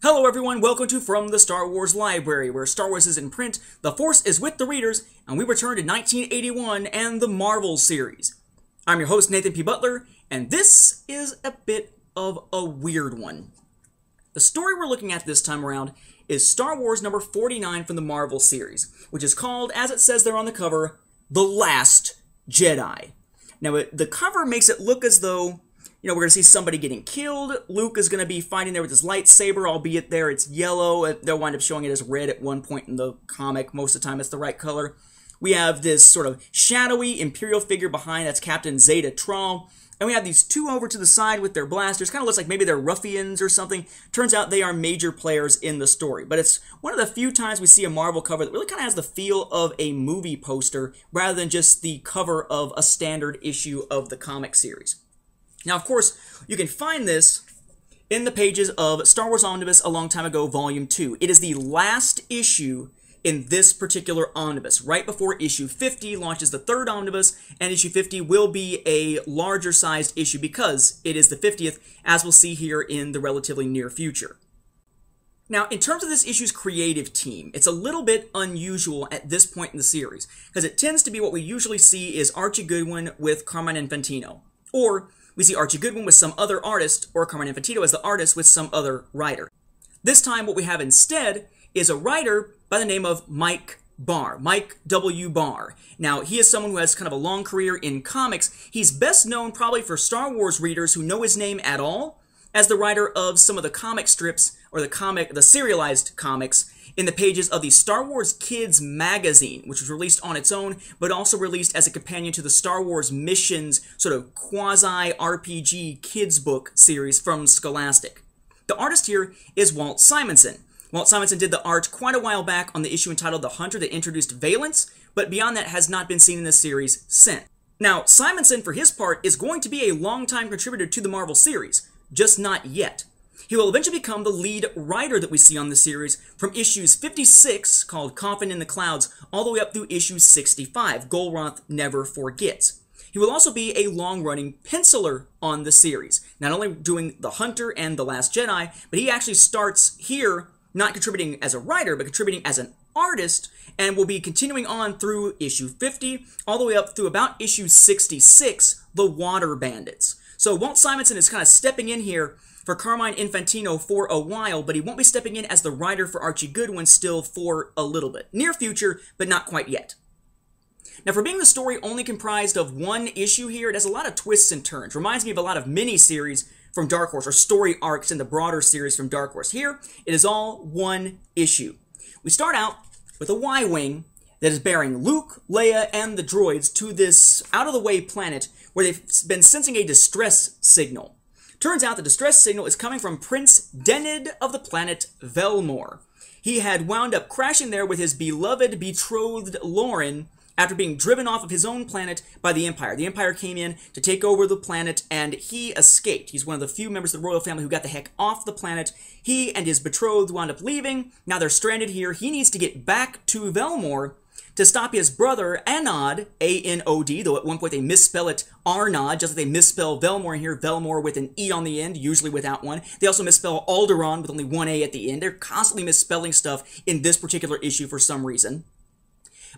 Hello everyone, welcome to From the Star Wars Library, where Star Wars is in print, the Force is with the readers, and we return to 1981 and the Marvel series. I'm your host, Nathan P. Butler, and this is a bit of a weird one. The story we're looking at this time around is Star Wars number 49 from the Marvel series, which is called, as it says there on the cover, The Last Jedi. Now, the cover makes it look as though we're going to see somebody getting killed. Luke is going to be fighting there with his lightsaber, albeit there it's yellow. They'll wind up showing it as red at one point in the comic. Most of the time it's the right color. We have this sort of shadowy Imperial figure behind. That's Captain Zeta Trawl. And we have these two over to the side with their blasters. Kind of looks like maybe they're ruffians or something. Turns out they are major players in the story. But it's one of the few times we see a Marvel cover that really kind of has the feel of a movie poster rather than just the cover of a standard issue of the comic series. Now, of course, you can find this in the pages of Star Wars Omnibus A Long Time Ago, Volume 2. It is the last issue in this particular omnibus. Right before issue 50 launches the third omnibus, and issue 50 will be a larger sized issue because it is the 50th, as we'll see here in the relatively near future. Now, in terms of this issue's creative team, it's a little bit unusual at this point in the series, because it tends to be what we usually see is Archie Goodwin with Carmine Infantino, or we see Archie Goodwin with some other artist, or Carmine Infantino as the artist with some other writer. This time, what we have instead is a writer by the name of Mike Barr, Mike W. Barr. Now, he is someone who has kind of a long career in comics. He's best known probably for Star Wars readers who know his name at all as the writer of some of the comic strips, or the serialized comics, in the pages of the Star Wars Kids magazine, which was released on its own, but also released as a companion to the Star Wars Missions sort of quasi-RPG kids book series from Scholastic. The artist here is Walt Simonson. Walt Simonson did the art quite a while back on the issue entitled The Hunter that introduced Valence, but beyond that has not been seen in this series since. Now, Simonson, for his part, is going to be a longtime contributor to the Marvel series, just not yet. He will eventually become the lead writer that we see on the series from issues 56, called Coffin in the Clouds, all the way up through issue 65, Golroth Never Forgets. He will also be a long-running penciler on the series, not only doing The Hunter and The Last Jedi, but he actually starts here not contributing as a writer, but contributing as an artist, and will be continuing on through issue 50, all the way up through about issue 66, The Water Bandits. So Walt Simonson is kind of stepping in here for Carmine Infantino for a while, but he won't be stepping in as the writer for Archie Goodwin still for a little bit. Near future, but not quite yet. Now, for being the story only comprised of one issue here, it has a lot of twists and turns. Reminds me of a lot of mini-series from Dark Horse, or story arcs in the broader series from Dark Horse. Here, it is all one issue. We start out with a Y-Wing that is bearing Luke, Leia, and the droids to this out-of-the-way planet where they've been sensing a distress signal. Turns out the distress signal is coming from Prince Denid of the planet Velmor. He had wound up crashing there with his beloved betrothed Lauren after being driven off of his own planet by the Empire. The Empire came in to take over the planet, and he escaped. He's one of the few members of the royal family who got the heck off the planet. He and his betrothed wound up leaving. Now they're stranded here. He needs to get back to Velmor to stop his brother, Anod, A-N-O-D, though at one point they misspell it Arnod, just like they misspell Velmor in here, Velmor with an E on the end, usually without one. They also misspell Alderaan with only one A at the end. They're constantly misspelling stuff in this particular issue for some reason.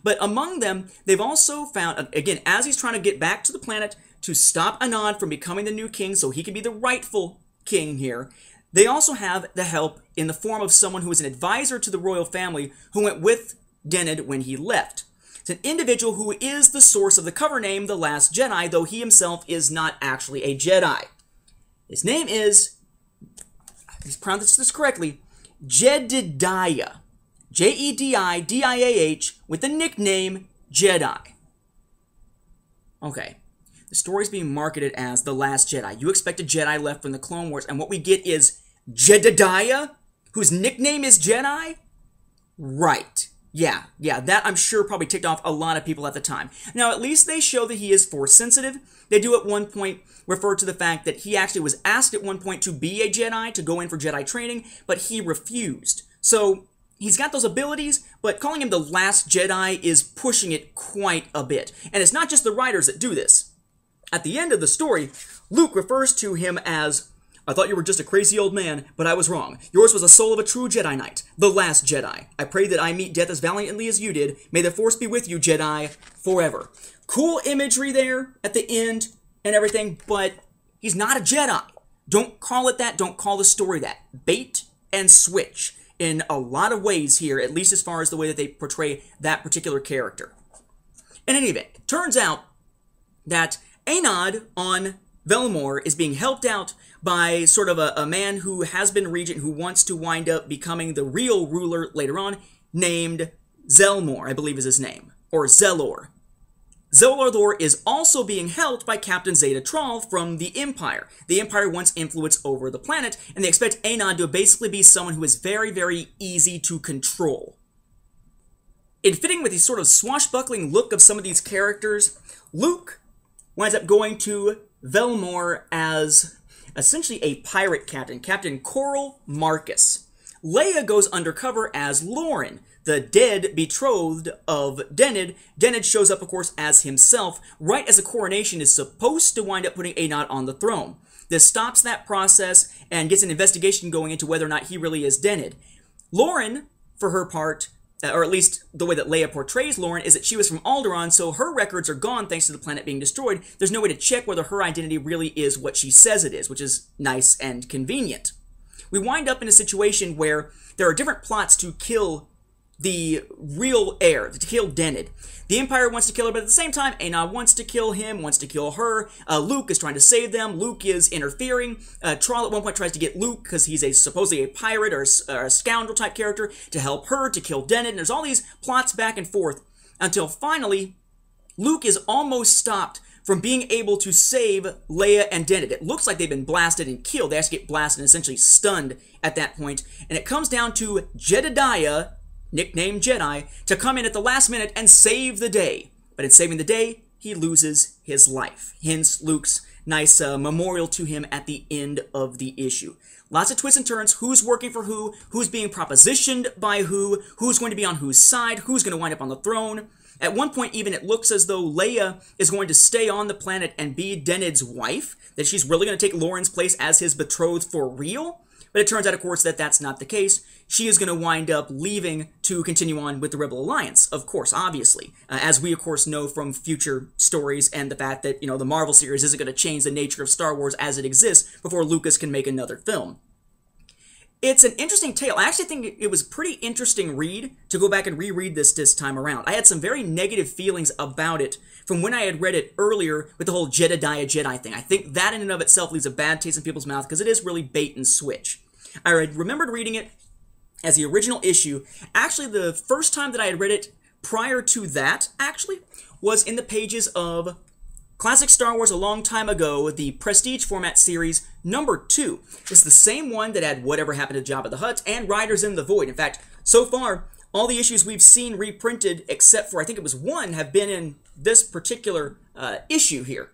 But among them, they've also found, again, as he's trying to get back to the planet to stop Anod from becoming the new king so he can be the rightful king here, they also have the help in the form of someone who is an advisor to the royal family who went with Denid when he left. It's an individual who is the source of the cover name, The Last Jedi, though he himself is not actually a Jedi. His name is, let's pronounce this correctly, Jedediah. J-E-D-I-D-I-A-H, with the nickname Jedi. Okay, the story's being marketed as The Last Jedi. You expect a Jedi left from the Clone Wars, and what we get is Jedediah, whose nickname is Jedi? Right. Yeah, that I'm sure probably ticked off a lot of people at the time. Now, at least they show that he is Force sensitive. They do at one point refer to the fact that he actually was asked at one point to be a Jedi, to go in for Jedi training, but he refused. So he's got those abilities, but calling him the Last Jedi is pushing it quite a bit. And it's not just the writers that do this. At the end of the story, Luke refers to him as I thought you were just a crazy old man, but I was wrong. Yours was the soul of a true Jedi Knight, the last Jedi. I pray that I meet death as valiantly as you did. May the Force be with you, Jedi, forever. Cool imagery there at the end and everything, but he's not a Jedi. Don't call it that. Don't call the story that. Bait and switch in a lot of ways here, at least as far as the way that they portray that particular character. In any event, turns out that Anod on Velmor is being helped out by sort of a man who has been regent who wants to wind up becoming the real ruler later on, named Zelmor, I believe is his name, or Zelor. Zelor is also being helped by Captain Zeta Trawl from the Empire. The Empire wants influence over the planet, and they expect Anod to basically be someone who is very, very easy to control. In fitting with the sort of swashbuckling look of some of these characters, Luke winds up going to Velmor as essentially a pirate captain, Captain Coral Marcus. Leia goes undercover as Lauren, the dead betrothed of Denid. Denid shows up, of course, as himself, right as the coronation is supposed to wind up putting Anod on the throne. This stops that process and gets an investigation going into whether or not he really is Denid. Lauren, for her part, or at least the way that Leia portrays Lauren, is that she was from Alderaan, so her records are gone thanks to the planet being destroyed. There's no way to check whether her identity really is what she says it is, which is nice and convenient. We wind up in a situation where there are different plots to kill the real heir, to kill Denid. The Empire wants to kill her, but at the same time, Anod wants to kill him, wants to kill her. Luke is trying to save them. Luke is interfering. Trawl at one point tries to get Luke, because he's supposedly a pirate or a scoundrel-type character, to help her, to kill Denid. And there's all these plots back and forth, until finally, Luke is almost stopped from being able to save Leia and Denid. It looks like they've been blasted and killed. They actually get blasted and essentially stunned at that point. And it comes down to Jedediah, nicknamed Jedi, to come in at the last minute and save the day. But in saving the day, he loses his life. Hence Luke's nice memorial to him at the end of the issue. Lots of twists and turns, who's working for who, who's being propositioned by who's going to be on whose side, who's going to wind up on the throne. At one point, even, it looks as though Leia is going to stay on the planet and be Denid's wife, that she's really going to take Lauren's place as his betrothed for real. But it turns out, of course, that that's not the case. She is going to wind up leaving to continue on with the Rebel Alliance, of course, obviously. As we, of course, know from future stories and the fact that, the Marvel series isn't going to change the nature of Star Wars as it exists before Lucas can make another film. It's an interesting tale. I actually think it was a pretty interesting read to go back and reread this time around. I had some very negative feelings about it from when I had read it earlier with the whole Jedediah Jedi thing. I think that in and of itself leaves a bad taste in people's mouth because it is really bait and switch. I remembered reading it as the original issue. Actually, the first time that I had read it prior to that, actually, was in the pages of Classic Star Wars a long time ago, the Prestige Format Series #2. It's the same one that had Whatever Happened to Jabba the Hutt and Riders in the Void. In fact, so far, all the issues we've seen reprinted, except for I think it was one, have been in this particular issue here.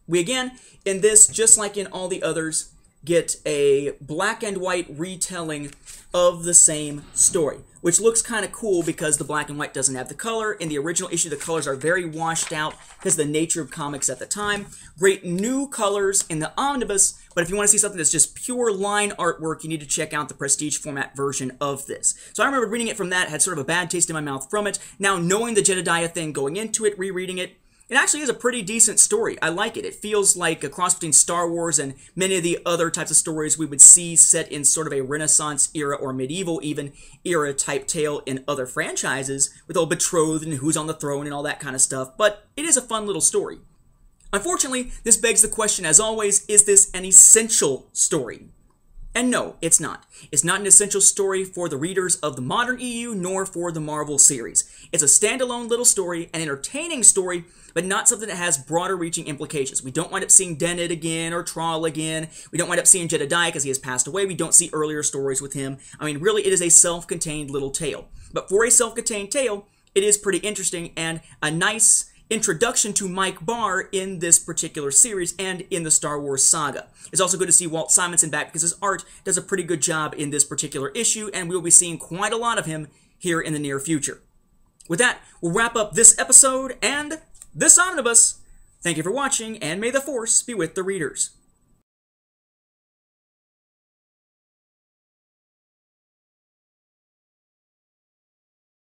We again, in this, just like in all the others, get a black and white retelling of the same story, which looks kind of cool because the black and white doesn't have the color. In the original issue, the colors are very washed out because of the nature of comics at the time. Great new colors in the omnibus, but if you want to see something that's just pure line artwork, you need to check out the Prestige Format version of this. So I remember reading it from that, had sort of a bad taste in my mouth from it. Now, knowing the Jedediah thing going into it, rereading it, it actually is a pretty decent story. I like it. It feels like a cross between Star Wars and many of the other types of stories we would see set in sort of a Renaissance era or medieval even era type tale in other franchises with all betrothed and who's on the throne and all that kind of stuff. But it is a fun little story. Unfortunately, this begs the question, as always, is this an essential story? And no, it's not. It's not an essential story for the readers of the modern EU, nor for the Marvel series. It's a standalone little story, an entertaining story, but not something that has broader reaching implications. We don't wind up seeing Denid again, or Trawl again. We don't wind up seeing Jedediah because he has passed away. We don't see earlier stories with him. I mean, really, it is a self-contained little tale. But for a self-contained tale, it is pretty interesting and a nice introduction to Mike Barr in this particular series and in the Star Wars saga. It's also good to see Walt Simonson back because his art does a pretty good job in this particular issue, and we'll be seeing quite a lot of him here in the near future. With that, we'll wrap up this episode and this omnibus. Thank you for watching, and may the Force be with the readers.